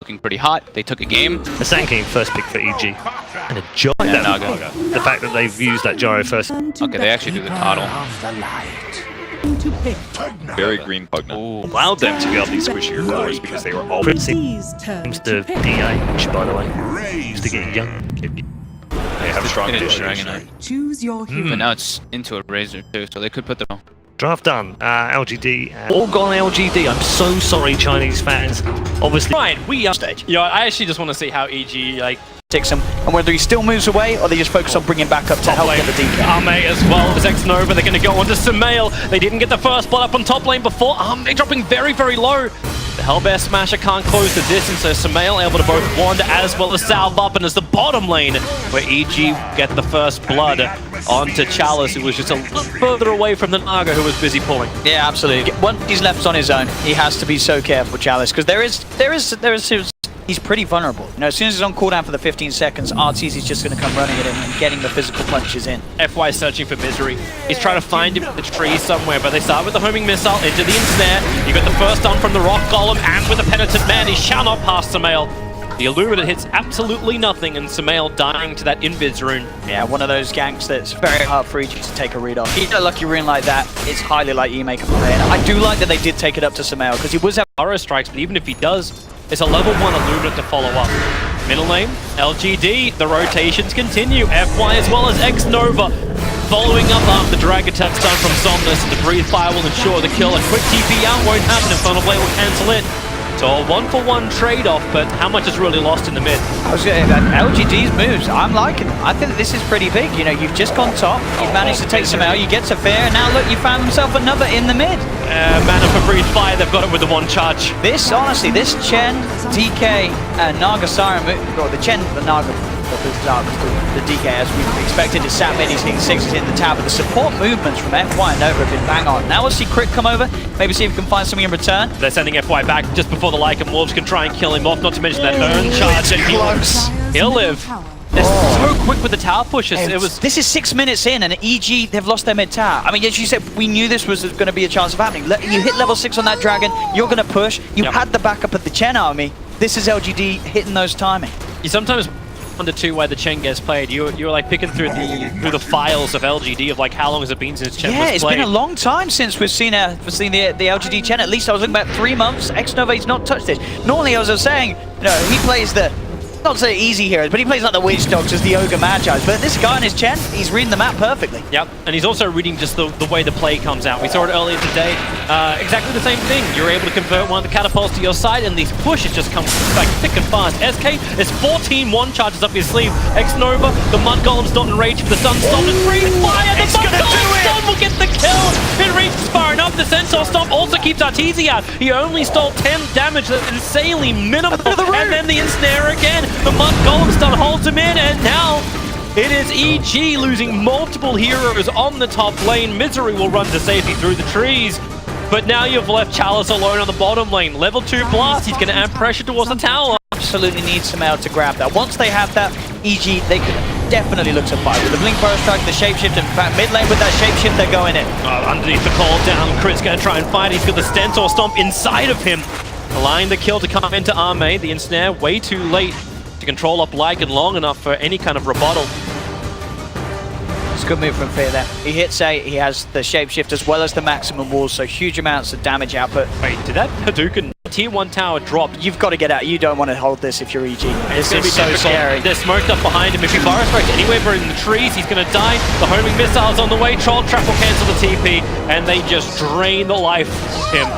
looking pretty hot. They took a game. A Sanking first pick for EG. And a gyro. Yeah, Naga. The fact that they've used that gyro first. Okay, they actually do the toddle. Very green Pugna. Allowed them to get up these squishier cores because they were all seems to DA, which by the way, used to get young. They have strong conditioning. Choose your hero. But now it's into a Razor too, so they could put them. Draft done. LGD. All gone LGD. I'm so sorry, Chinese fans. Obviously. Fine, we are stage. You know, I actually just want to see how EG takes him, and whether he still moves away or they just focus on bringing back up to help get the DK. Arme as well as X-Nova. They're going to go on to Sumail. They didn't get the first blood up on top lane before. Arme dropping very, very low. The Hellbear Smasher can't close the distance, so Sumail able to both wand as well as salve up, and as the bottom lane where EG get the first blood onto Chalice, who was just a little further away from the Naga, who was busy pulling. Yeah, absolutely. Once he's left on his own, he has to be so careful, Chalice, because he's pretty vulnerable. You know, as soon as he's on cooldown for the 15 seconds, Arteezy's just going to come running at him and getting the physical punches in. FY searching for Misery. He's trying to find him in the tree somewhere, but they start with the homing missile into the ensnare. You got the first stun from the Rock Golem, and with the Penitent Man, he shall not pass Sumail. The Illumina hits absolutely nothing, and Sumail dying to that Invis rune. Yeah, one of those ganks that's very hard for EG to take a read off. Even a lucky rune like that, it's highly likely you make a play. And I do like that they did take it up to Sumail, because he was having arrow strikes, but even if he does, it's a level 1 Illumina to follow up. Middle lane, LGD, the rotations continue. FY as well as X-Nova. Following up after the drag attack stun from Somnus, and the Breathe Fire will ensure the kill. A quick TP out won't happen, Infernal Blade will cancel it. So a 1-for-1 trade-off, but how much is really lost in the mid? I was going to say, LGD's moves, I'm liking them. I think this is pretty big. You know, you've just gone top, you've managed to take some out, you get to fair, and now look, you found himself another in the mid. Mana for Breathe Fire, they've got it with the one charge. This, honestly, this Chen, DK, and Naga Siren move, or the Chen, the Naga, the DK, as we expected, is sat mid, he's hitting 6s in the tower, but the support movements from FY and Nova have been bang on. Now we'll see Crit come over, maybe see if we can find something in return. They're sending FY back just before the Lycan Wolves can try and kill him off, not to mention that urn charge, and he'll live. They're so quick with the tower pushes. This is 6 minutes in, and EG, they've lost their mid tower. I mean, as you said, we knew this was going to be a chance of happening. You hit level 6 on that dragon, you're going to push. You had the backup of the Chen army. This is LGD hitting those timing. You sometimes wonder too why the Chen gets played. You're like picking through the files of LGD of like how long has it been since Chen was played. Yeah, it's been a long time since we've seen the LGD Chen. At least I was looking about 3 months. X-Nova's not touched this. Normally, as I was saying, you know, he plays the not so easy heroes, but he plays like the Witch Dogs as the Ogre Magi. But this guy on his Chen, he's reading the map perfectly. Yep, and he's also reading just the way the play comes out. We saw it earlier today. Exactly the same thing. You're able to convert one of the catapults to your side, and these pushes just come like thick and fast. SK is 14 one charges up his sleeve. X-Nova, the Mud Golem's not in range for the Sun Stomp, and Breathe Fire! The Mud Golem Stomp will get the kill! It reaches far enough. The Centaur Stomp also keeps Arteezy out. He only stole 10 damage. That's insanely minimal. And then the Ensnare again. The Mud Golem stun holds him in, and now it is EG losing multiple heroes on the top lane. Misery will run to safety through the trees, but now you've left Chalice alone on the bottom lane. Level 2 blast, he's going to add pressure towards the tower. Absolutely need Sumail to grab that. Once they have that, EG, they could definitely look to fight. With the Blink Burrow Strike, the Shapeshift, in fact, mid lane with that Shapeshift, they're going in. Underneath the call down, Crit's going to try and fight. He's got the Stentor Stomp inside of him. Allowing the kill to come into Arme. The Ensnare way too late to control up Lycan long enough for any kind of rebuttal. It's a good move from Fear there. He hits A, he has the Shapeshift as well as the maximum walls, so huge amounts of damage output. Wait, did that Hadouken tier 1 tower drop? You've got to get out. You don't want to hold this if you're EG. This is so scary. They're smoked up behind him. If he Burrow Strikes anywhere but in the trees, he's going to die. The homing missile's on the way. Troll Trap will cancel the TP, and they just drain the life of him.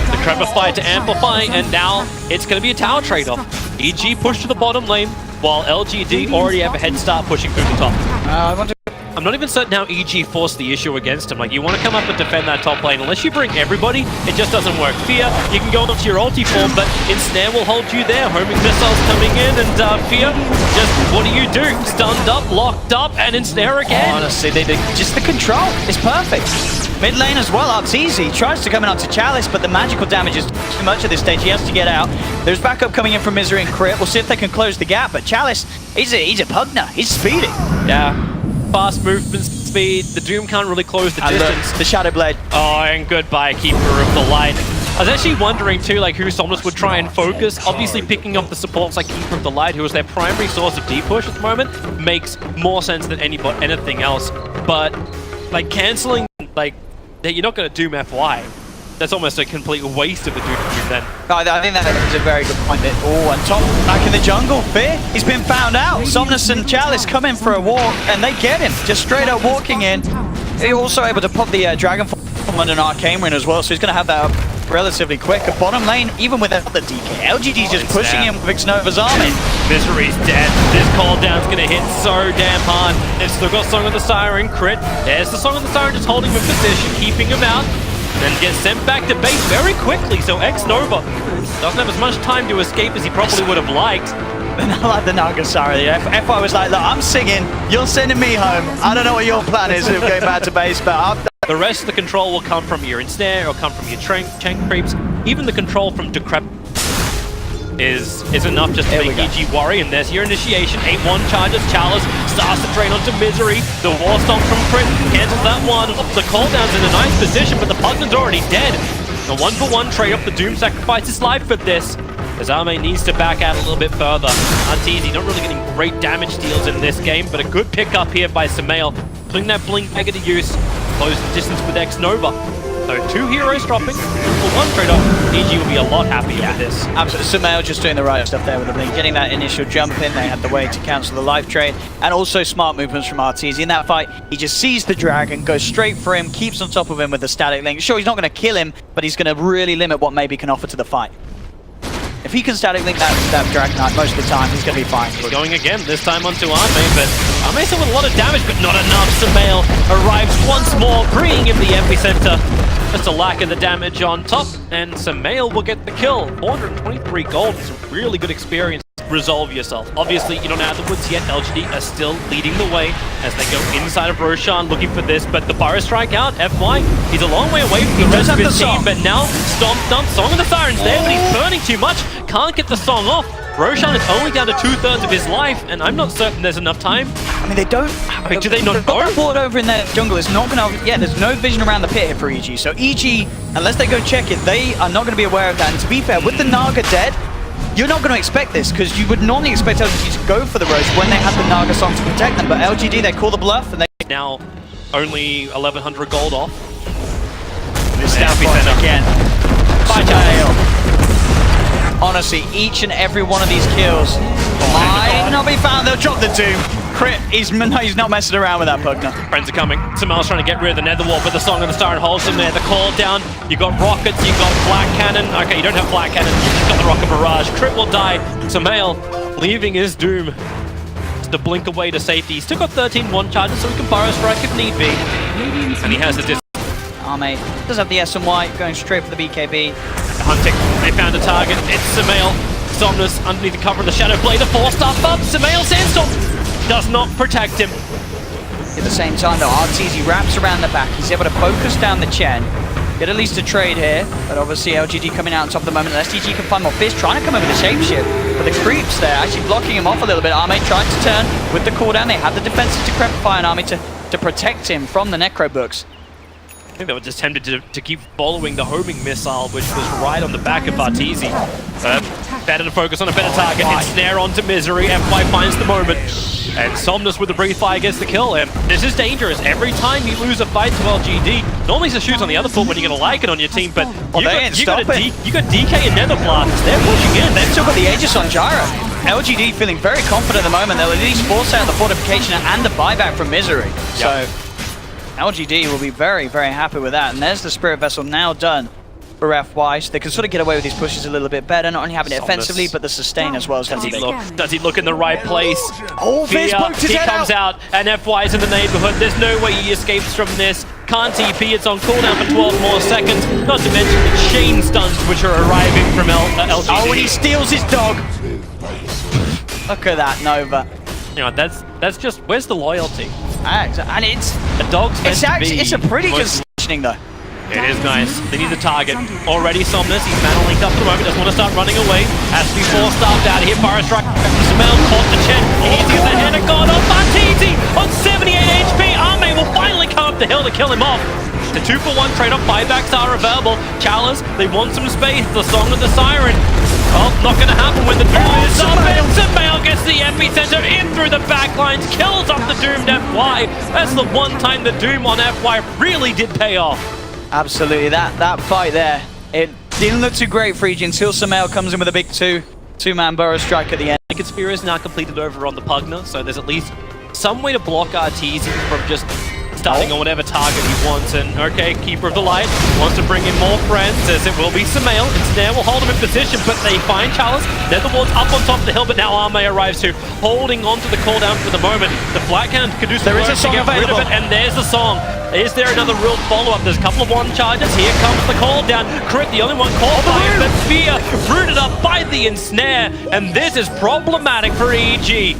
The Trepify to amplify, and now it's going to be a tower trade-off. EG push to the bottom lane, while LGD already have a head start pushing through the top. I'm not even certain how EG forced the issue against him. Like, you want to come up and defend that top lane. Unless you bring everybody, it just doesn't work. Fear, you can go into your ulti form, but Ensnare will hold you there. Homing missiles coming in, and Fear, just what do you do? Stunned up, locked up, and Ensnare again. Honestly, just the control is perfect. Mid lane as well, Arteezy tries to come in onto Chalice, but the magical damage is too much at this stage. He has to get out. There's backup coming in from Misery and Crit. We'll see if they can close the gap, but Chalice, he's a Pugna. He's speeding. Yeah. Fast movement speed. The Doom can't really close the distance. The Shadow Blade. Oh, and goodbye, Keeper of the Light. I was actually wondering too, like who Somnus would try and focus. Obviously picking up the supports like Keeper of the Light, who is their primary source of D-push at the moment, makes more sense than anything else. But like cancelling, like, you're not going to Doom FY. That's almost a complete waste of the Doom then. I think that is a very good point. Oh, and Top back in the jungle. Fear, he's been found out. Somnus and Chalice come in for a walk, and they get him. Just straight up walking in. He's also able to pop the Dragon from under an Arcane Ring as well, so he's going to have that up relatively quick. A bottom lane, even without the DK. LGD's just pushing him with Xnova's army. Misery's dead. This call down's going to hit so damn hard. They've still got Song of the Siren crit. There's the Song of the Siren just holding him in position, keeping him out. Then gets sent back to base very quickly, so Xnova doesn't have as much time to escape as he probably would have liked. And I like the Nagasara. The FY was like, look, I'm singing, you're sending me home. I don't know what your plan is of going back to base, but the rest of the control will come from your ensnare, or come from your chain creeps. Even the control from Decrep is enough just to make EG worry, and there's your initiation. 8-1 charges, Chalice starts to drain onto Misery. The War Stomp from Crit cancels that one. The cooldown's in a nice position, but the Pugman's already dead. A 1-for-1 trade up. The Doom sacrifices life for this, as Arme needs to back out a little bit further. Arteezy not really getting great damage deals in this game, but a good pickup here by Sumail, putting that Blink Mega to use, close the distance with Xnova. So 2 heroes dropping, 1 trade-off. EG will be a lot happier with this. Absolutely. Sumail just doing the right stuff there with the Blink, getting that initial jump in. They had the way to cancel the life trade, and also smart movements from Arteezy. In that fight, he just sees the dragon, goes straight for him, keeps on top of him with the static link. Sure, he's not going to kill him, but he's going to really limit what maybe can offer to the fight. If he can static link that Dragon Knight most of the time, he's going to be fine. He's going again, this time onto Arme, but Arme still with a lot of damage, but not enough. Sumail arrives once more, bringing him the epicenter. Just a lack of the damage on top, and Sumail will get the kill. 423 gold is a really good experience. Resolve yourself. Obviously, you don't know the woods yet. LGD are still leading the way as they go inside of Roshan looking for this, but the Burrow Strike out, FY, he's a long way away from the rest of his team, but now Stomp Dump, Song of the Siren's there, but he's burning too much, can't get the song off. Roshan is only down to 2/3 of his life, and I'm not certain there's enough time. I mean, they don't... Wait, do they not go? They've got board over in their jungle. It's not going to... Yeah, there's no vision around the pit here for EG, so EG, unless they go check it, they are not going to be aware of that. And to be fair, with the Naga dead, you're not going to expect this, because you would normally expect LGD to go for the Rose when they have the Naga song to protect them, but LGD, they call the bluff, and they... Now, only 1,100 gold off. This epicenter again. By Jail. Honestly, each and every one of these kills might not be found. They'll drop the Doom. Crit, he's not messing around with that Pugna. Friends are coming. Sumail's trying to get rid of the Nether Wall, but the Song of the Siren holds him there. The call down, you got rockets, you got Black Cannon. Okay, you don't have Black Cannon, you just got the Rocket Barrage. Crit will die. Sumail leaving his Doom to blink away to safety. He's still got 13-1 charges, so he can Burrow Strike if need be. And he has the distance. Arme does have the S&Y, going straight for the BKB. Hunting, they found a target. It's Sumail. Somnus underneath the cover of the Shadow Blade. A 4-star bump. Sumail Sandstorm does not protect him. At the same time, though, Arteezy wraps around the back. He's able to focus down the Chen. Get at least a trade here, but obviously LGD coming out on top of the moment. STG can find more Fizz, trying to come over the shapeshift, but the creeps there actually blocking him off a little bit. Arme trying to turn with the cooldown. They have the defensive Decrepify on Arme to protect him from the Necro books. I think they were just tempted to keep following the homing missile, which was right on the back of Arteezy. Better to focus on a better target. Ensnare onto Misery. FY finds the moment. And Somnus with the Breathe Fire gets the kill. And this is dangerous. Every time you lose a fight to LGD, normally it's a shoot on the other foot when you get a Lycan on your team, but you got DK and Nether Blast. They're pushing in. They've still got the Aegis on Gyro. LGD feeling very confident at the moment. They'll at least force out the fortification and the buyback from Misery. So LGD will be very, very happy with that. And there's the Spirit Vessel now done for FY, so they can sort of get away with these pushes a little bit better, not only having it offensively, but the sustain as well. Does he look in the right place? Oh, Fizz poked his he head comes out, and FY's in the neighborhood. There's no way he escapes from this. Can't TP, it's on cooldown for 12 more seconds. Not to mention the chain stuns which are arriving from LGD. Oh, and he steals his dog. Look at that, Nova. You know, that's just, where's the loyalty? And it's a dog's meant to be. It's a pretty good positioning though. It is nice. They need the target. Already Somnus, he's mana linked up for the moment, doesn't want to start running away. Has to be forced-starved out of here. Burrow Strike. Sumail caught the Chen. He needs to get the hand of God on Arteezy on 78 HP. Arme will finally come up the hill to kill him off. The 2-for-1 trade-off buybacks are available. Chalice, they want some space. The Song of the Siren. Oh, not going to happen when the Doom is up. And Sumail gets the epicenter in through the backlines, kills off the Doomed FY. That's the one time the Doom on FY really did pay off. Absolutely, that fight there, it didn't look too great for EG until Sumail comes in with a big two-man burrow strike at the end. The Conspira is now completed over on the Pugna, so there's at least some way to block Arteezy from just starting on whatever target he wants. And okay, Keeper of the Light wants to bring in more friends, as it will be Sumail. Ensnare will hold him in position, but they find Chalice. Netherward's up on top of the hill, but now Arme arrives too, holding on to the cooldown for the moment. The Flat Cannon could do some work to get rid of it, and there's the Song. Is there another real follow-up? There's a couple of one charges. Here comes the call down. Crit, the only one caught by it, but Fear rooted up by the Ensnare, and this is problematic for EG.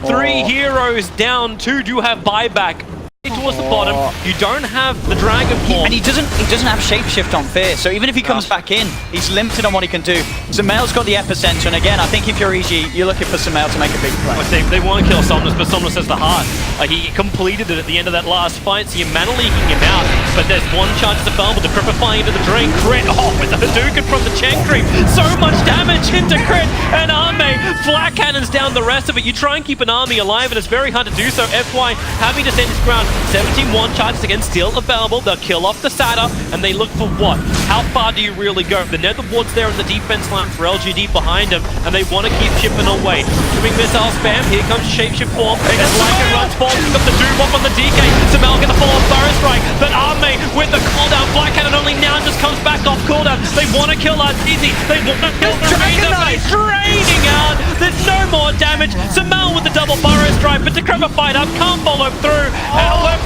3 heroes down, 2 do have buyback. Towards the bottom, you don't have the Dragon Form. And he doesn't have Shapeshift on Fear, so even if he comes back in, he's limited on what he can do. Sumail's got the epicenter, and again, I think if you're EG, you're looking for Sumail to make a big play. They want to kill Somnus, but Somnus has the heart. He completed it at the end of that last fight, so you're mana leaking him out. But there's one chance to Belmont, the Cripper flying into the drain. Crit, with the Hadouken from the Chen creep. So much damage into Crit, and Arme flat cannons down the rest of it. You try and keep an army alive, and it's very hard to do so. FY having to stand his ground. 17 one charges again, still available. They'll kill off the Sata, and they look for what? How far do you really go? The Netherward's there in the defense line for LGD behind him, and they want to keep chipping away. Doing missile spam, here comes Shapeshift form. As Lycan runs forward, got the Doom off on the DK. Sumail gonna fall off Burrow Strike, but Arme with the cooldown. Black Cannon only now just comes back off cooldown. They want to kill Arteezy. They want to kill the Razor, but he's draining out. There's no more damage. Sumail with the double Burrow Strike, but Decrepit fight up, can't follow through.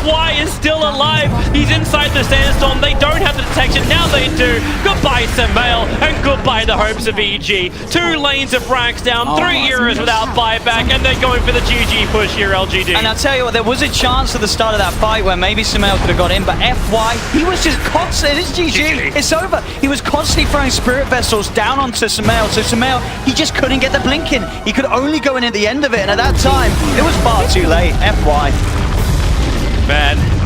FY is still alive. He's inside the Sandstorm. They don't have the detection. Now they do. Goodbye, Sumail, and goodbye the hopes of EG. 2 lanes of racks down, 3 heroes without buyback, and they're going for the GG push here, LGD. And I'll tell you what, there was a chance at the start of that fight where maybe Sumail could have got in, but FY, he was just constant. It's GG. It's over. He was constantly throwing Spirit Vessels down onto Sumail, so Sumail, he just couldn't get the blink in. He could only go in at the end of it, and at that time, it was far too late. FY. Man.